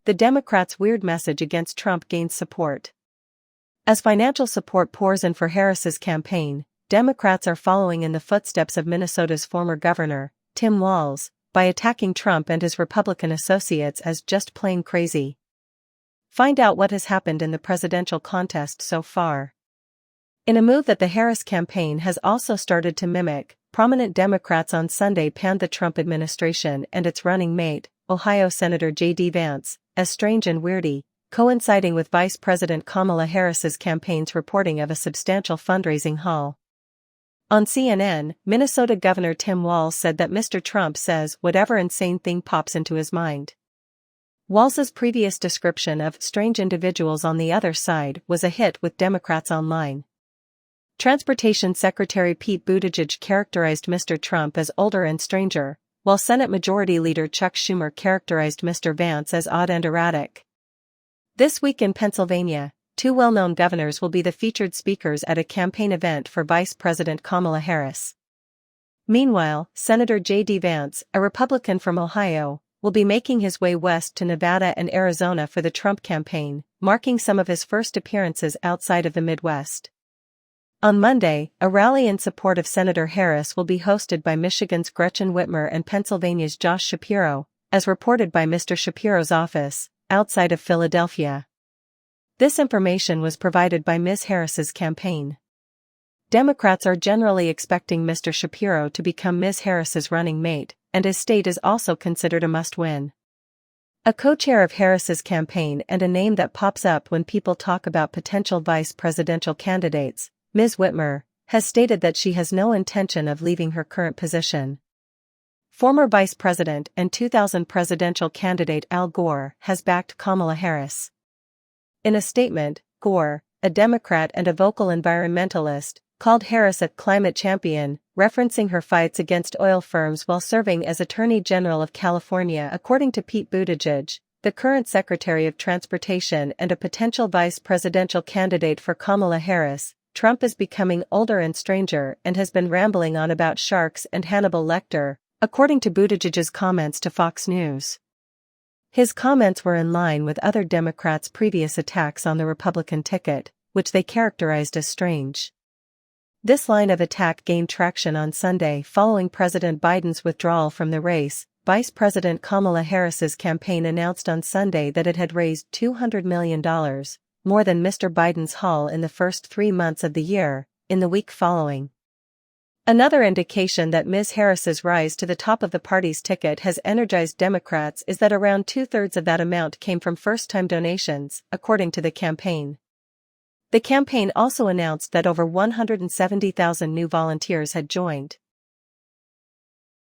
the Democrats' weird message against Trump gains support. As financial support pours in for Harris's campaign, Democrats are following in the footsteps of Minnesota's former governor, Tim Walz, by attacking Trump and his Republican associates as just plain crazy. Find out what has happened in the presidential contest so far. In a move that the Harris campaign has also started to mimic, prominent Democrats on Sunday panned the Trump administration and its running mate, Ohio Senator J.D. Vance, as strange and weirdy, coinciding with Vice President Kamala Harris's campaign's reporting of a substantial fundraising haul. On CNN, Minnesota Governor Tim Walz said that Mr. Trump says whatever insane thing pops into his mind. Walz's previous description of strange individuals on the other side was a hit with Democrats online. Transportation Secretary Pete Buttigieg characterized Mr. Trump as older and stranger, while Senate Majority Leader Chuck Schumer characterized Mr. Vance as odd and erratic. This week in Pennsylvania, two well-known governors will be the featured speakers at a campaign event for Vice President Kamala Harris. Meanwhile, Senator J.D. Vance, a Republican from Ohio, will be making his way west to Nevada and Arizona for the Trump campaign, marking some of his first appearances outside of the Midwest. On Monday, a rally in support of Senator Harris will be hosted by Michigan's Gretchen Whitmer and Pennsylvania's Josh Shapiro, as reported by Mr. Shapiro's office, outside of Philadelphia. This information was provided by Ms. Harris's campaign. Democrats are generally expecting Mr. Shapiro to become Ms. Harris's running mate, and his state is also considered a must-win. A co-chair of Harris's campaign and a name that pops up when people talk about potential vice presidential candidates, Ms. Whitmer, has stated that she has no intention of leaving her current position. Former Vice President and 2000 presidential candidate Al Gore has backed Kamala Harris. In a statement, Gore, a Democrat and a vocal environmentalist, called Harris a climate champion, referencing her fights against oil firms while serving as Attorney General of California. According to Pete Buttigieg, the current Secretary of Transportation and a potential vice presidential candidate for Kamala Harris, Trump is becoming older and stranger and has been rambling on about sharks and Hannibal Lecter, according to Buttigieg's comments to Fox News. His comments were in line with other Democrats' previous attacks on the Republican ticket, which they characterized as strange. This line of attack gained traction on Sunday following President Biden's withdrawal from the race. Vice President Kamala Harris's campaign announced on Sunday that it had raised $200 million, more than Mr. Biden's haul in the first 3 months of the year, in the week following. Another indication that Ms. Harris's rise to the top of the party's ticket has energized Democrats is that around 2/3 of that amount came from first-time donations, according to the campaign. The campaign also announced that over 170,000 new volunteers had joined.